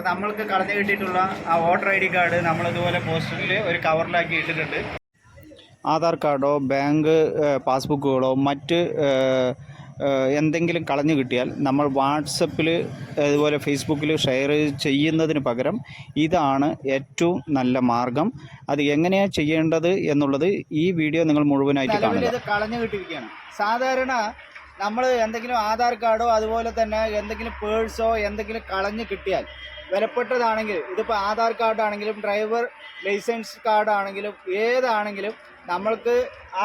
അപ്പോൾ നമ്മൾക്ക് കളഞ്ഞു കിട്ടിയിട്ടുള്ള ആ വോട്ടർ ഐ ഡി കാർഡ് നമ്മളിതുപോലെ പോസ്റ്ററിൽ ഒരു കവറിലാക്കി ഇട്ടിട്ടുണ്ട്. ആധാർ കാർഡോ ബാങ്ക് പാസ്ബുക്കുകളോ മറ്റ് എന്തെങ്കിലും കളഞ്ഞു കിട്ടിയാൽ നമ്മൾ വാട്സപ്പിൽ അതുപോലെ ഫേസ്ബുക്കിൽ ഷെയർ ചെയ്യുന്നതിന് പകരം ഇതാണ് ഏറ്റവും നല്ല മാർഗം. അത് എങ്ങനെയാണ് ചെയ്യേണ്ടത് എന്നുള്ളത് ഈ വീഡിയോ നിങ്ങൾ മുഴുവനായിട്ട് കാണുക. ഇത് കളഞ്ഞു കിട്ടിയിരിക്കുകയാണ്. സാധാരണ നമ്മൾ എന്തെങ്കിലും ആധാർ കാർഡോ അതുപോലെ തന്നെ എന്തെങ്കിലും പേഴ്സോ എന്തെങ്കിലും കളഞ്ഞു കിട്ടിയാൽ വിലപ്പെട്ടതാണെങ്കിൽ, ഇതിപ്പോൾ ആധാർ കാർഡാണെങ്കിലും ഡ്രൈവർ ലൈസൻസ് കാർഡാണെങ്കിലും ഏതാണെങ്കിലും നമ്മൾക്ക്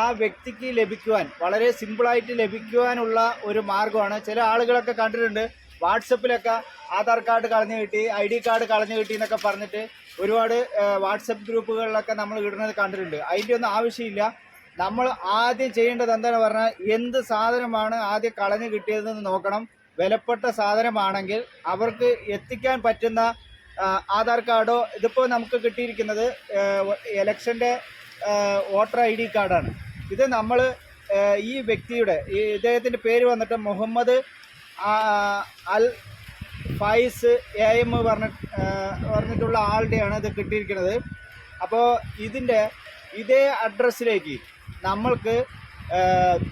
ആ വ്യക്തിക്ക് ലഭിക്കുവാൻ വളരെ സിമ്പിളായിട്ട് ലഭിക്കുവാനുള്ള ഒരു മാർഗ്ഗമാണ്. ചില ആളുകളൊക്കെ കണ്ടിട്ടുണ്ട് വാട്സപ്പിലൊക്കെ ആധാർ കാർഡ് കളഞ്ഞു കിട്ടി, ID കാർഡ് കളഞ്ഞു കിട്ടി എന്നൊക്കെ പറഞ്ഞിട്ട് ഒരുപാട് വാട്സപ്പ് ഗ്രൂപ്പുകളിലൊക്കെ നമ്മൾ ഇടുന്നത് കണ്ടിട്ടുണ്ട്. അതിൻ്റെ ഒന്നും ആവശ്യമില്ല. നമ്മൾ ആദ്യം ചെയ്യേണ്ടത് എന്താണെന്ന് പറഞ്ഞാൽ എന്ത് സാധനമാണ് ആദ്യം കളഞ്ഞു കിട്ടിയതെന്ന് നോക്കണം. വിലപ്പെട്ട സാധനമാണെങ്കിൽ അവർക്ക് എത്തിക്കാൻ പറ്റുന്ന ആധാർ കാർഡോ, ഇതിപ്പോൾ നമുക്ക് കിട്ടിയിരിക്കുന്നത് ഇലക്ഷൻ്റെ വോട്ടർ ID കാർഡാണ്. ഇത് നമ്മൾ ഈ വ്യക്തിയുടെ ഇദ്ദേഹത്തിൻ്റെ പേര് വന്നിട്ട് മുഹമ്മദ് അൽ ഫൈസ് AM പറഞ്ഞിട്ടുള്ള ആളുടെയാണ് ഇത് കിട്ടിയിരിക്കുന്നത്. അപ്പോൾ ഇതേ അഡ്രസ്സിലേക്ക് നമ്മൾക്ക്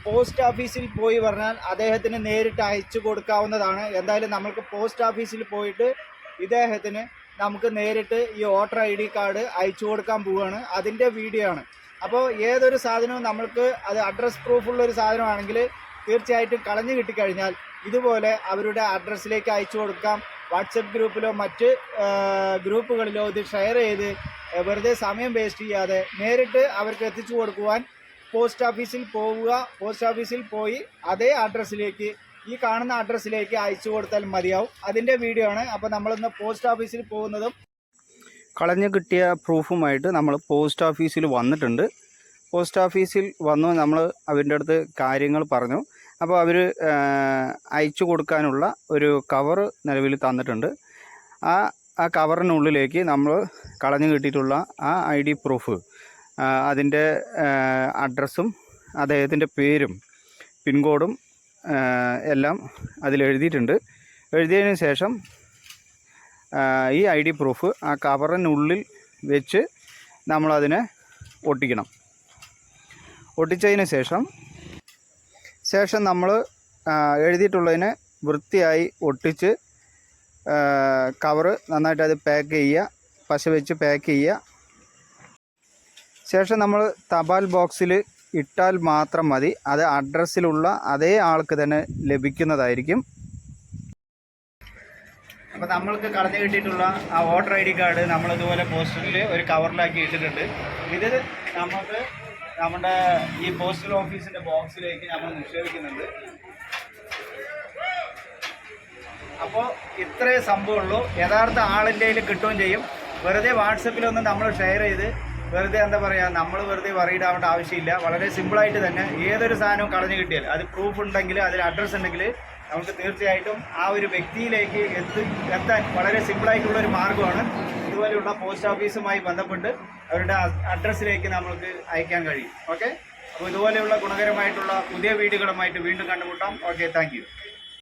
പോസ്റ്റ് ഓഫീസിൽ പോയി പറഞ്ഞാൽ അദ്ദേഹത്തിന് നേരിട്ട് അയച്ചു കൊടുക്കാവുന്നതാണ്. എന്തായാലും നമ്മൾക്ക് പോസ്റ്റ് ഓഫീസിൽ പോയിട്ട് ഇദ്ദേഹത്തിന് നമുക്ക് നേരിട്ട് ഈ വോട്ടർ ID കാർഡ് അയച്ചു കൊടുക്കാൻ പോവുകയാണ്. അതിൻ്റെ വീഡിയോ ആണ്. അപ്പോൾ ഏതൊരു സാധനവും നമ്മൾക്ക് അത് അഡ്രസ് പ്രൂഫുള്ള ഒരു സാധനമാണെങ്കിൽ തീർച്ചയായിട്ടും കളഞ്ഞു കിട്ടിക്കഴിഞ്ഞാൽ ഇതുപോലെ അവരുടെ അഡ്രസ്സിലേക്ക് അയച്ചു കൊടുക്കാം. വാട്സപ്പ് ഗ്രൂപ്പിലോ മറ്റ് ഗ്രൂപ്പുകളിലോ ഇത് ഷെയർ ചെയ്ത് വെറുതെ സമയം വേസ്റ്റ് ചെയ്യാതെ നേരിട്ട് അവർക്ക് എത്തിച്ചു കൊടുക്കുവാൻ പോസ്റ്റ് ഓഫീസിൽ പോവുക. പോസ്റ്റ് ഓഫീസിൽ പോയി അതേ അഡ്രസ്സിലേക്ക്, ഈ കാണുന്ന അഡ്രസ്സിലേക്ക് അയച്ചു കൊടുത്താൽ മതിയാവും. അതിൻ്റെ വീഡിയോ ആണ്. അപ്പോൾ നമ്മളിന്ന് പോസ്റ്റ് ഓഫീസിൽ പോകുന്നതും കളഞ്ഞു കിട്ടിയ പ്രൂഫുമായിട്ട് നമ്മൾ പോസ്റ്റ് ഓഫീസിൽ വന്നിട്ടുണ്ട്. പോസ്റ്റ് ഓഫീസിൽ വന്നു നമ്മൾ അവരുടെ അടുത്ത് കാര്യങ്ങൾ പറഞ്ഞു. അപ്പോൾ അവർ അയച്ചു കൊടുക്കാനുള്ള ഒരു കവർ നിലവിൽ തന്നിട്ടുണ്ട്. ആ കവറിനുള്ളിലേക്ക് നമ്മൾ കളഞ്ഞു കിട്ടിയിട്ടുള്ള ആ ID പ്രൂഫ്, അതിൻ്റെ അഡ്രസ്സും അദ്ദേഹത്തിൻ്റെ പേരും പിൻകോഡും എല്ലാം അതിലെഴുതിയിട്ടുണ്ട്. എഴുതിയതിന് ശേഷം ഈ ID പ്രൂഫ് ആ കവറിനുള്ളിൽ വെച്ച് നമ്മളതിനെ ഒട്ടിക്കണം. ഒട്ടിച്ചതിന് ശേഷം നമ്മൾ എഴുതിയിട്ടുള്ളതിനെ വൃത്തിയായി ഒട്ടിച്ച് കവറ് നന്നായിട്ട് അത് പാക്ക് ചെയ്യുക, പശ വെച്ച് പാക്ക് ചെയ്യുക. ശേഷം നമ്മൾ തപാൽ ബോക്സിൽ ഇട്ടാൽ മാത്രം മതി. അത് അഡ്രസ്സിലുള്ള അതേ ആൾക്ക് തന്നെ ലഭിക്കുന്നതായിരിക്കും. അപ്പോൾ നമ്മൾക്ക് കളഞ്ഞു കിട്ടിയിട്ടുള്ള ആ വോട്ടർ ID കാർഡ് നമ്മളിതുപോലെ പോസ്റ്ററിൽ ഒരു കവറിലാക്കി ഇട്ടിട്ടുണ്ട്. ഇത് നമുക്ക് നമ്മുടെ ഈ പോസ്റ്റൽ ഓഫീസിൻ്റെ ബോക്സിലേക്ക് നമ്മൾ നിക്ഷേപിക്കുന്നുണ്ട്. അപ്പോൾ ഇത്രേ സംഭവമുള്ളൂ. യഥാർത്ഥ ആളിൻ്റെ കയ്യിൽ കിട്ടുകയും ചെയ്യും. വെറുതെ വാട്സപ്പിലൊന്നും നമ്മൾ ഷെയർ ചെയ്ത് വെറുതെ എന്താ പറയുക, നമ്മൾ വെറുതെ വറീഡ് ആവേണ്ട ആവശ്യമില്ല. വളരെ സിമ്പിളായിട്ട് തന്നെ ഏതൊരു സാധനവും കളഞ്ഞു കിട്ടിയാൽ അത് പ്രൂഫ് ഉണ്ടെങ്കിൽ, അതിൽ അഡ്രസ്സ് ഉണ്ടെങ്കിൽ നമുക്ക് തീർച്ചയായിട്ടും ആ ഒരു വ്യക്തിയിലേക്ക് എത്താൻ വളരെ സിമ്പിളായിട്ടുള്ളൊരു മാർഗ്ഗമാണ്. ഇതുപോലെയുള്ള പോസ്റ്റ് ഓഫീസുമായി ബന്ധപ്പെട്ട് അവരുടെ അഡ്രസ്സിലേക്ക് നമ്മൾക്ക് അയക്കാൻ കഴിയും. ഓക്കെ, അപ്പോൾ ഇതുപോലെയുള്ള ഗുണകരമായിട്ടുള്ള പുതിയ വീഡിയോകളുമായിട്ട് വീണ്ടും കണ്ടുമുട്ടാം. Okay, thank you.